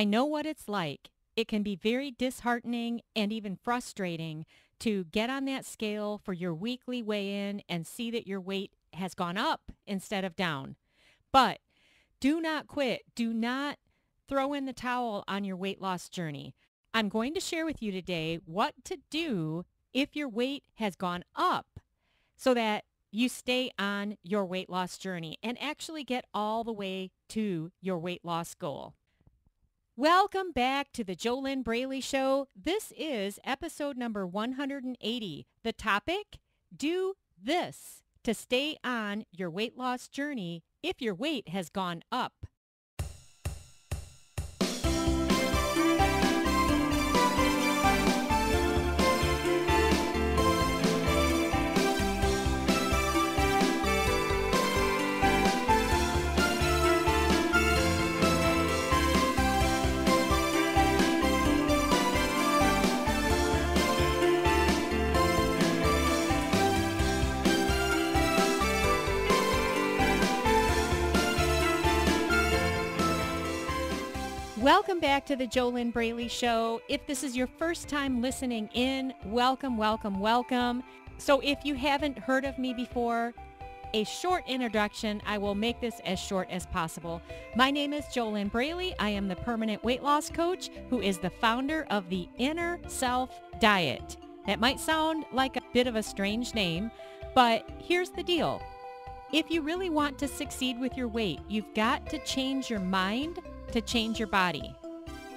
I know what it's like. It can be very disheartening and even frustrating to get on that scale for your weekly weigh-in and see that your weight has gone up instead of down. But do not quit. Do not throw in the towel on your weight loss journey. I'm going to share with you today what to do if your weight has gone up so that you stay on your weight loss journey and actually get all the way to your weight loss goal. Welcome back to the JoLynn Braley Show. This is episode number 180. The topic, do this to stay on your weight loss journey if your weight has gone up. Welcome back to the JoLynn Braley Show. If this is your first time listening in, welcome, welcome, welcome. So if you haven't heard of me before, a short introduction. I will make this as short as possible. My name is JoLynn Braley. I am the permanent weight loss coach who is the founder of the Inner Self Diet. That might sound like a bit of a strange name, but here's the deal. If you really want to succeed with your weight, you've got to change your mind to change your body.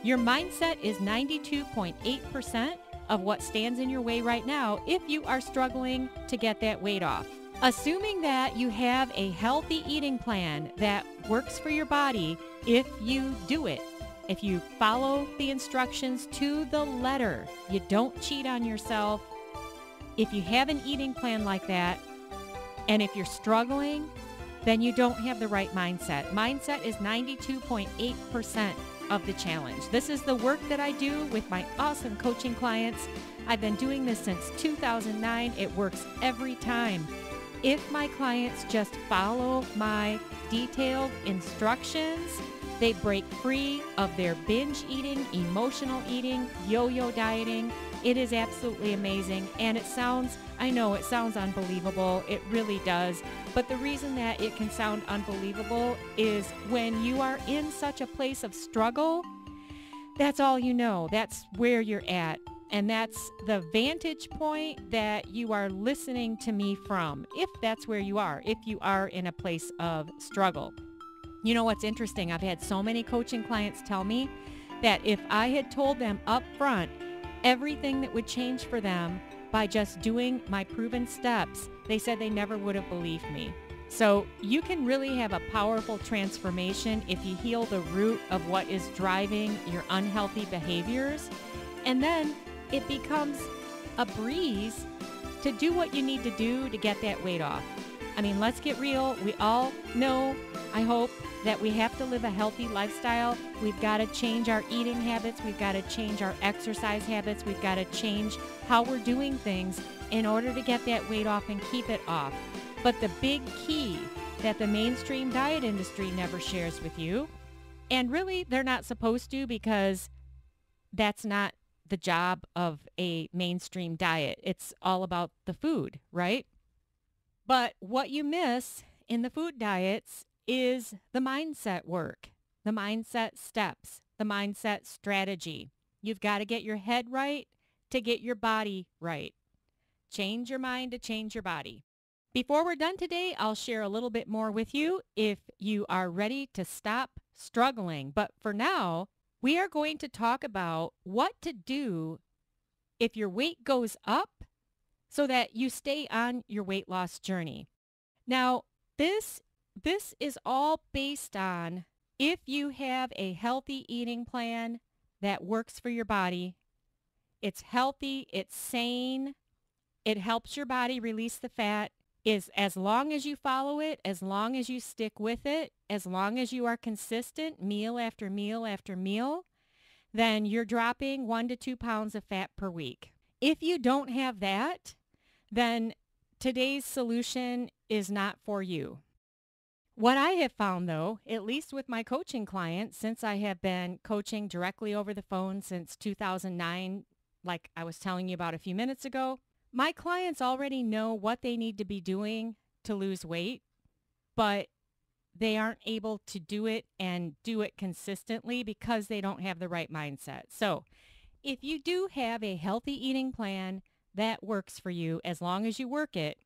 Your mindset is 92.8% of what stands in your way right now if you are struggling to get that weight off. Assuming that you have a healthy eating plan that works for your body, if you do it, if you follow the instructions to the letter, you don't cheat on yourself, if you have an eating plan like that, and if you're struggling, then you don't have the right mindset. Mindset is 92.8% of the challenge. This is the work that I do with my awesome coaching clients. I've been doing this since 2009. It works every time. If my clients just follow my detailed instructions, they break free of their binge eating, emotional eating, yo-yo dieting. It is absolutely amazing. And I know it sounds unbelievable. It really does. But the reason that it can sound unbelievable is when you are in such a place of struggle, that's all you know. That's where you're at. And that's the vantage point that you are listening to me from, if that's where you are, if you are in a place of struggle. You know what's interesting? I've had so many coaching clients tell me that if I had told them up front everything that would change for them by just doing my proven steps, they said they never would have believed me. So you can really have a powerful transformation if you heal the root of what is driving your unhealthy behaviors. And then it becomes a breeze to do what you need to do to get that weight off. I mean, let's get real. We all know, I hope, that we have to live a healthy lifestyle. We've got to change our eating habits. We've got to change our exercise habits. We've got to change how we're doing things in order to get that weight off and keep it off. But the big key that the mainstream diet industry never shares with you, and really they're not supposed to, because that's not the job of a mainstream diet. It's all about the food, right? But what you miss in the food diets is the mindset work, the mindset steps, the mindset strategy. You've got to get your head right to get your body right. Change your mind to change your body. Before we're done today, I'll share a little bit more with you if you are ready to stop struggling. But for now, we are going to talk about what to do if your weight goes up so that you stay on your weight loss journey. Now, this is all based on if you have a healthy eating plan that works for your body. It's healthy, it's sane, it helps your body release the fat. Is as long as you follow it, as long as you stick with it, as long as you are consistent meal after meal after meal, then you're dropping 1 to 2 pounds of fat per week. If you don't have that, then today's solution is not for you. What I have found, though, at least with my coaching clients, since I have been coaching directly over the phone since 2009, like I was telling you about a few minutes ago, my clients already know what they need to be doing to lose weight, but they aren't able to do it and do it consistently because they don't have the right mindset. So if you do have a healthy eating plan that works for you, as long as you work it,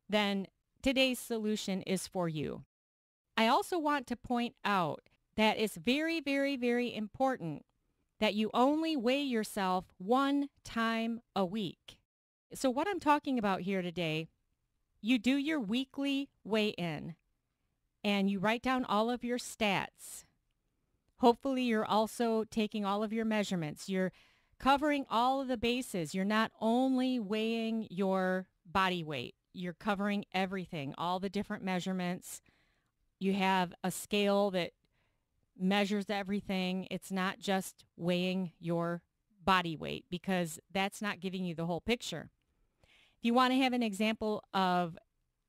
then today's solution is for you. I also want to point out that it's very, very, very important that you only weigh yourself one time a week. So what I'm talking about here today, you do your weekly weigh-in and you write down all of your stats. Hopefully you're also taking all of your measurements. You're covering all of the bases. You're not only weighing your body weight. You're covering everything, all the different measurements. You have a scale that measures everything. It's not just weighing your body weight because that's not giving you the whole picture. If you want to have an example of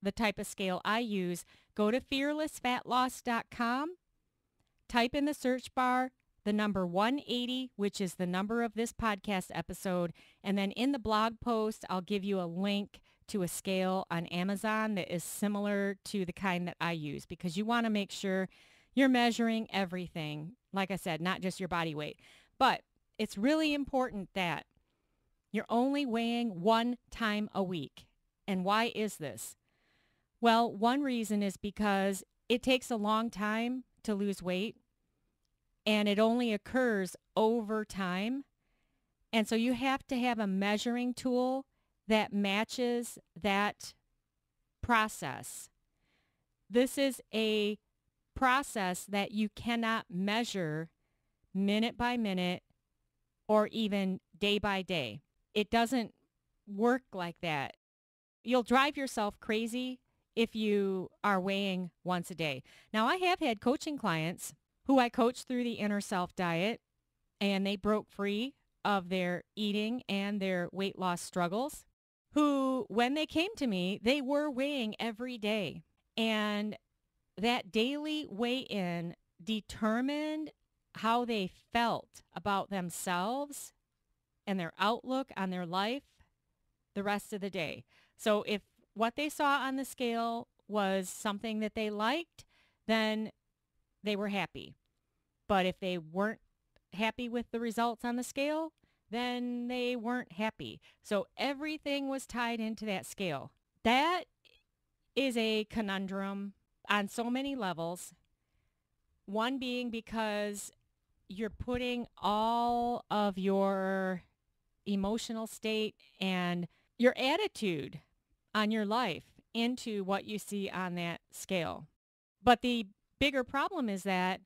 the type of scale I use, go to fearlessfatloss.com, type in the search bar the number 180, which is the number of this podcast episode, and then in the blog post, I'll give you a link to a scale on Amazon that is similar to the kind that I use because you want to make sure you're measuring everything. Like I said, not just your body weight, but it's really important that you're only weighing one time a week. And why is this? Well, one reason is because it takes a long time to lose weight and it only occurs over time. And so you have to have a measuring tool that matches that process. This is a process that you cannot measure minute by minute or even day by day. It doesn't work like that. You'll drive yourself crazy if you are weighing once a day. Now, I have had coaching clients who I coached through the Inner Self diet, and they broke free of their eating and their weight loss struggles, who, when they came to me, they were weighing every day. And that daily weigh-in determined how they felt about themselves and their outlook on their life the rest of the day. So if what they saw on the scale was something that they liked, then they were happy. But if they weren't happy with the results on the scale, then they weren't happy. So everything was tied into that scale. That is a conundrum on so many levels. One being because you're putting all of your emotional state and your attitude on your life into what you see on that scale. But the bigger problem is that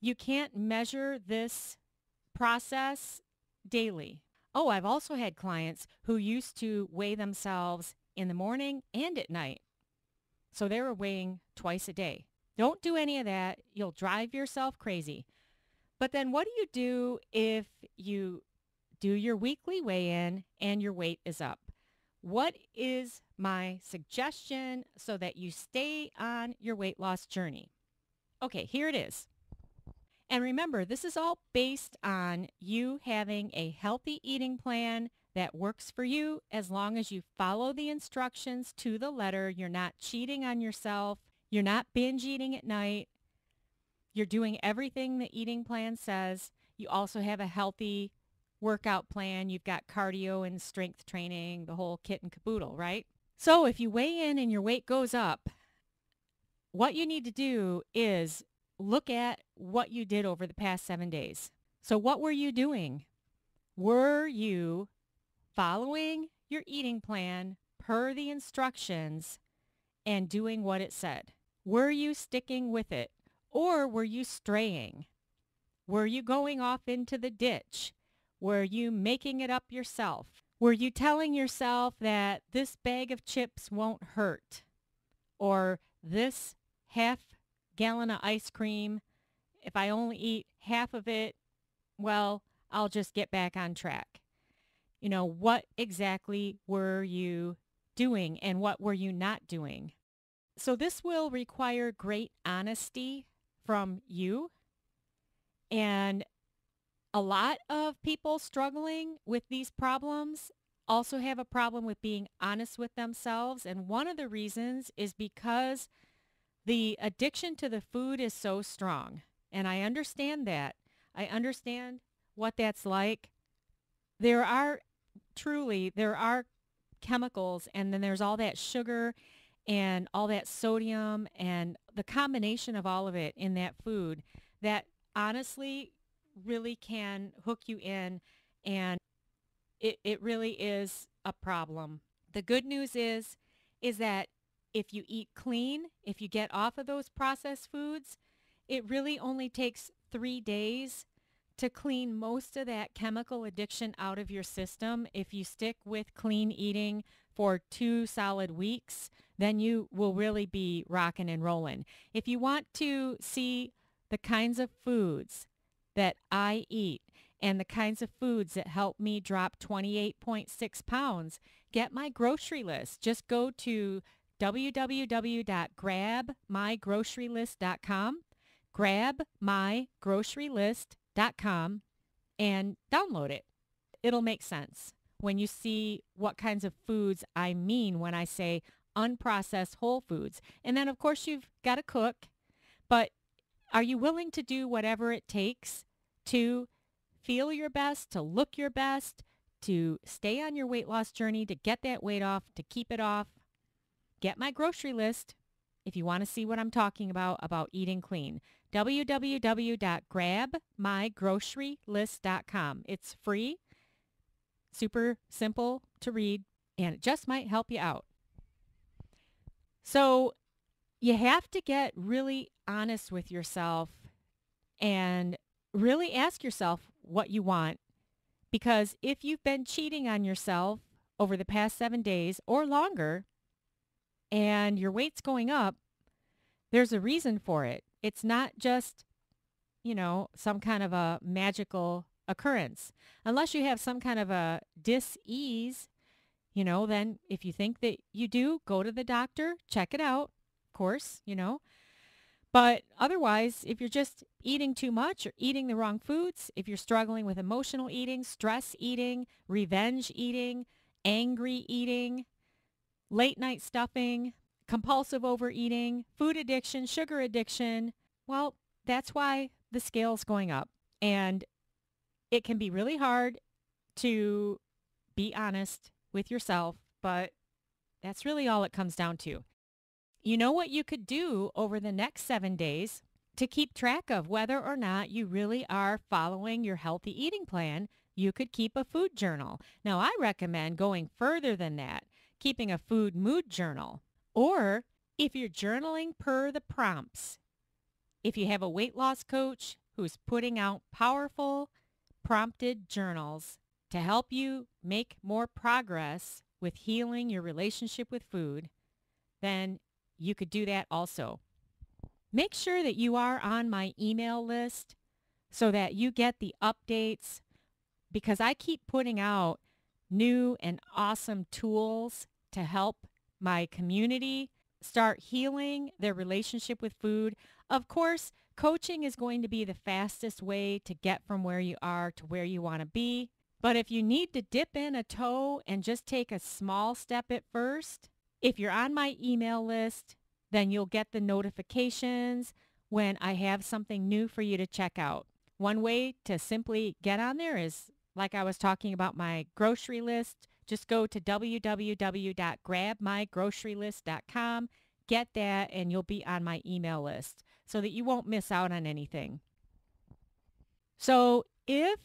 you can't measure this process daily. Oh, I've also had clients who used to weigh themselves in the morning and at night. So they were weighing twice a day. Don't do any of that. You'll drive yourself crazy. But then what do you do if you do your weekly weigh-in and your weight is up? What is my suggestion so that you stay on your weight loss journey? Okay, here it is. And remember, this is all based on you having a healthy eating plan that works for you as long as you follow the instructions to the letter. You're not cheating on yourself. You're not binge eating at night. You're doing everything the eating plan says. You also have a healthy workout plan. You've got cardio and strength training, the whole kit and caboodle, right? So if you weigh in and your weight goes up, what you need to do is look at what you did over the past 7 days. So what were you doing? Were you following your eating plan per the instructions and doing what it said? Were you sticking with it? Or were you straying? Were you going off into the ditch? Were you making it up yourself? Were you telling yourself that this bag of chips won't hurt? Or this half-gallon of ice cream, if I only eat half of it, well, I'll just get back on track. You know, what exactly were you doing and what were you not doing? So this will require great honesty from you. And a lot of people struggling with these problems also have a problem with being honest with themselves. And one of the reasons is because the addiction to the food is so strong. And I understand that. I understand what that's like. There are chemicals, and then there's all that sugar and all that sodium and the combination of all of it in that food that honestly really can hook you in, and it really is a problem. The good news is that if you eat clean, if you get off of those processed foods, it really only takes 3 days to clean most of that chemical addiction out of your system. If you stick with clean eating for 2 solid weeks, then you will really be rocking and rolling. If you want to see the kinds of foods that I eat and the kinds of foods that help me drop 28.6 pounds, get my grocery list. Just go to www.grabmygrocerylist.com, grabmygrocerylist.com, and download it. It'll make sense when you see what kinds of foods I mean when I say unprocessed whole foods. And then, of course, you've got to cook, but are you willing to do whatever it takes to feel your best, to look your best, to stay on your weight loss journey, to get that weight off, to keep it off? Get my grocery list if you want to see what I'm talking about eating clean. www.grabmygrocerylist.com. It's free, super simple to read, and it just might help you out. So you have to get really honest with yourself and really ask yourself what you want. Because if you've been cheating on yourself over the past 7 days or longer and your weight's going up, there's a reason for it. It's not just, some kind of a magical occurrence. Unless you have some kind of a dis-ease, then if you think that you do, go to the doctor, check it out, of course, But otherwise, if you're just eating too much or eating the wrong foods, if you're struggling with emotional eating, stress eating, revenge eating, angry eating, late night stuffing, compulsive overeating, food addiction, sugar addiction, well, that's why the scale's going up. And it can be really hard to be honest with yourself, but that's really all it comes down to. You know what you could do over the next 7 days to keep track of whether or not you really are following your healthy eating plan? You could keep a food journal. Now, I recommend going further than that, keeping a food mood journal. Or if you're journaling per the prompts, if you have a weight loss coach who's putting out powerful prompted journals to help you make more progress with healing your relationship with food, then you could do that also. Make sure that you are on my email list so that you get the updates, because I keep putting out new and awesome tools to help my community start healing their relationship with food. Of course, coaching is going to be the fastest way to get from where you are to where you want to be. But if you need to dip in a toe and just take a small step at first, if you're on my email list, then you'll get the notifications when I have something new for you to check out. One way to simply get on there is, like I was talking about my grocery list, just go to www.grabmygrocerylist.com, get that, and you'll be on my email list so that you won't miss out on anything. So if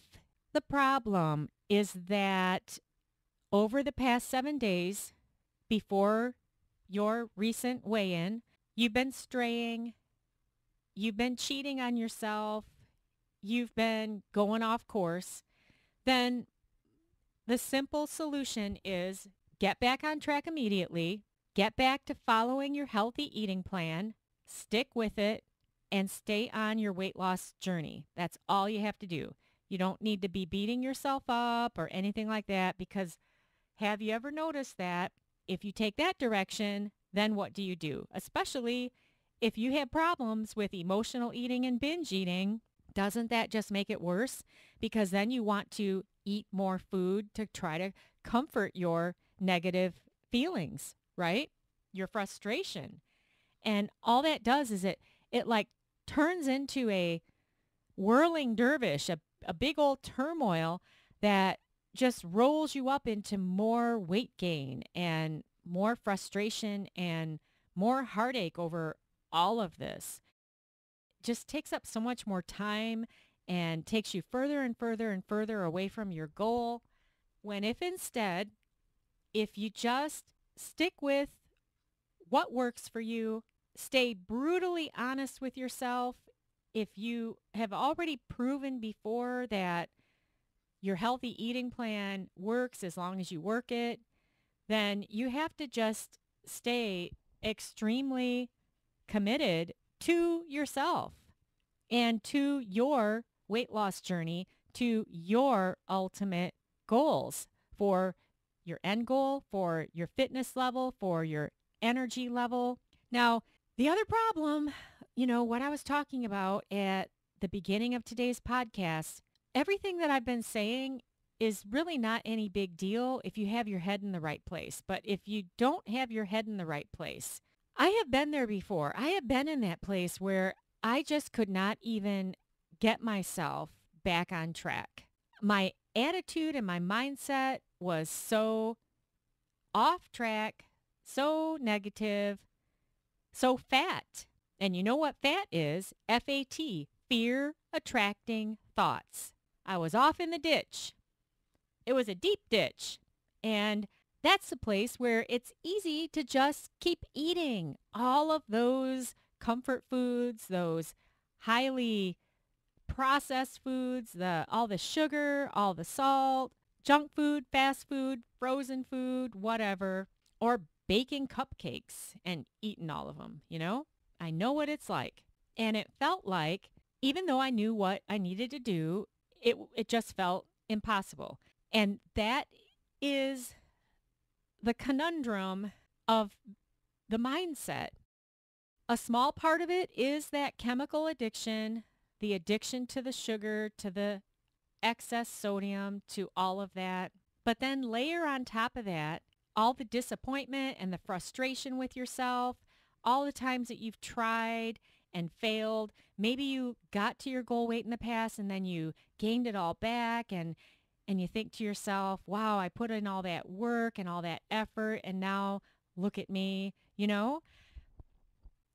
the problem is that over the past 7 days before your recent weigh-in, you've been straying, you've been cheating on yourself, you've been going off course, then the simple solution is get back on track immediately, get back to following your healthy eating plan, stick with it, and stay on your weight loss journey. That's all you have to do. You don't need to be beating yourself up or anything like that, because have you ever noticed that if you take that direction, then what do? Especially if you have problems with emotional eating and binge eating, doesn't that just make it worse? Because then you want to eat more food to try to comfort your negative feelings, right? Your frustration. And all that does is it like turns into a whirling dervish, a big old turmoil that just rolls you up into more weight gain and more frustration and more heartache over all of this. Just takes up so much more time and takes you further and further and further away from your goal. When if instead, if you just stick with what works for you, stay brutally honest with yourself. If you have already proven before that your healthy eating plan works as long as you work it, then you have to just stay extremely committed to yourself and to your weight loss journey, to your ultimate goals for your end goal, for your fitness level, for your energy level. Now, the other problem, what I was talking about at the beginning of today's podcast, everything that I've been saying is really not any big deal if you have your head in the right place. But if you don't have your head in the right place, I have been there before. I have been in that place where I just could not even get myself back on track. My attitude and my mindset was so off track, so negative, so fat. And you know what fat is? F-A-T, fear attracting thoughts. I was off in the ditch. It was a deep ditch. And that's the place where it's easy to just keep eating all of those comfort foods, those highly processed foods, all the sugar, all the salt, junk food, fast food, frozen food, whatever, or baking cupcakes and eating all of them, I know what it's like. And it felt like, even though I knew what I needed to do, it just felt impossible. And that is the conundrum of the mindset. A small part of it is that chemical addiction, the addiction to the sugar, to the excess sodium, to all of that. But then layer on top of that all the disappointment and the frustration with yourself, all the times that you've tried and failed. Maybe you got to your goal weight in the past and then you gained it all back and you think to yourself, wow, I put in all that work and all that effort and now look at me,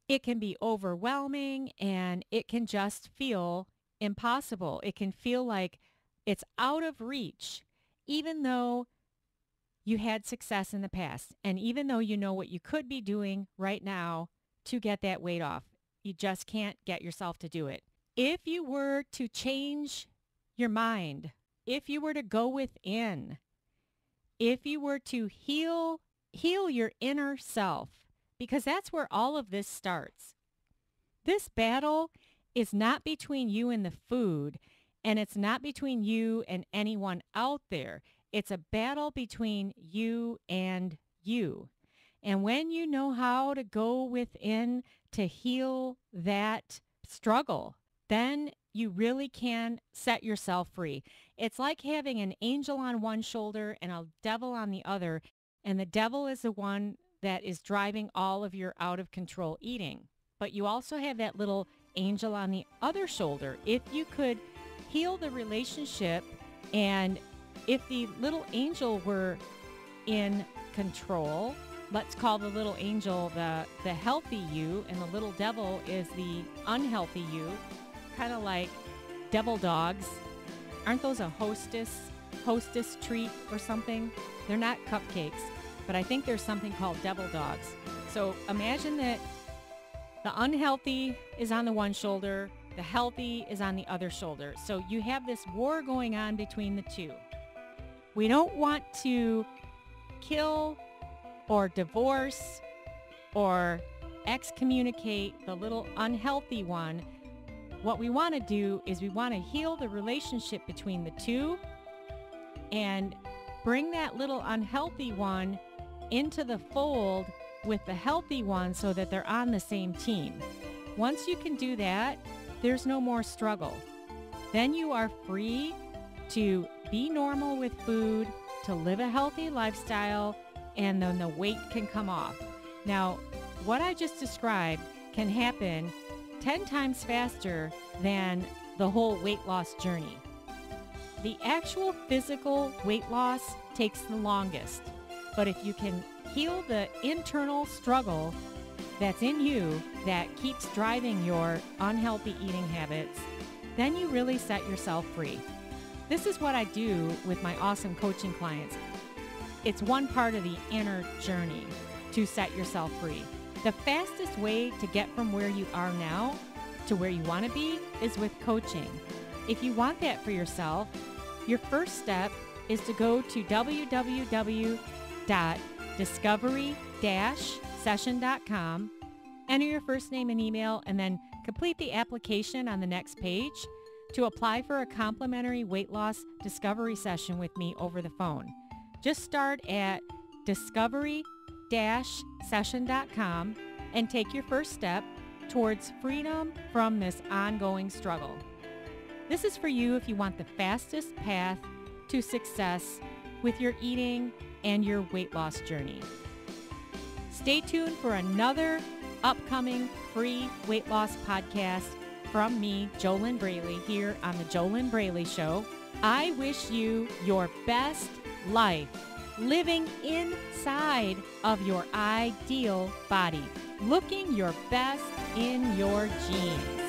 It can be overwhelming and it can just feel impossible. It can feel like it's out of reach, even though you had success in the past. And even though you know what you could be doing right now to get that weight off, you just can't get yourself to do it. If you were to change your mind, if you were to go within, if you were to heal your inner self, because that's where all of this starts. This battle is not between you and the food, and it's not between you and anyone out there. It's a battle between you and you. And when you know how to go within to heal that struggle, then you really can set yourself free. It's like having an angel on one shoulder and a devil on the other, and the devil is the one that is driving all of your out of control eating. But you also have that little angel on the other shoulder. If you could heal the relationship, and if the little angel were in control, let's call the little angel the healthy you, and the little devil is the unhealthy you, kind of like devil dogs. Aren't those a hostess treat or something? They're not cupcakes, but I think there's something called devil dogs. So imagine that the unhealthy is on the one shoulder, the healthy is on the other shoulder. So you have this war going on between the two. We don't want to kill or divorce or excommunicate the little unhealthy one. What we want to do is we want to heal the relationship between the two and bring that little unhealthy one into the fold with the healthy ones so that they're on the same team. Once you can do that, there's no more struggle. Then you are free to be normal with food, to live a healthy lifestyle, and then the weight can come off. Now, what I just described can happen 10 times faster than the whole weight loss journey. The actual physical weight loss takes the longest, but if you can heal the internal struggle that's in you that keeps driving your unhealthy eating habits, then you really set yourself free. This is what I do with my awesome coaching clients. It's one part of the inner journey to set yourself free. The fastest way to get from where you are now to where you want to be is with coaching. If you want that for yourself, your first step is to go to www.discovery-session.com, enter your first name and email, and then complete the application on the next page to apply for a complimentary weight loss discovery session with me over the phone. Just start at discovery-session.com and take your first step towards freedom from this ongoing struggle. This is for you if you want the fastest path to success with your eating and your weight loss journey. Stay tuned for another upcoming free weight loss podcast from me, JoLynn Braley, here on the JoLynn Braley Show. I wish you your best life, living inside of your ideal body, looking your best in your jeans.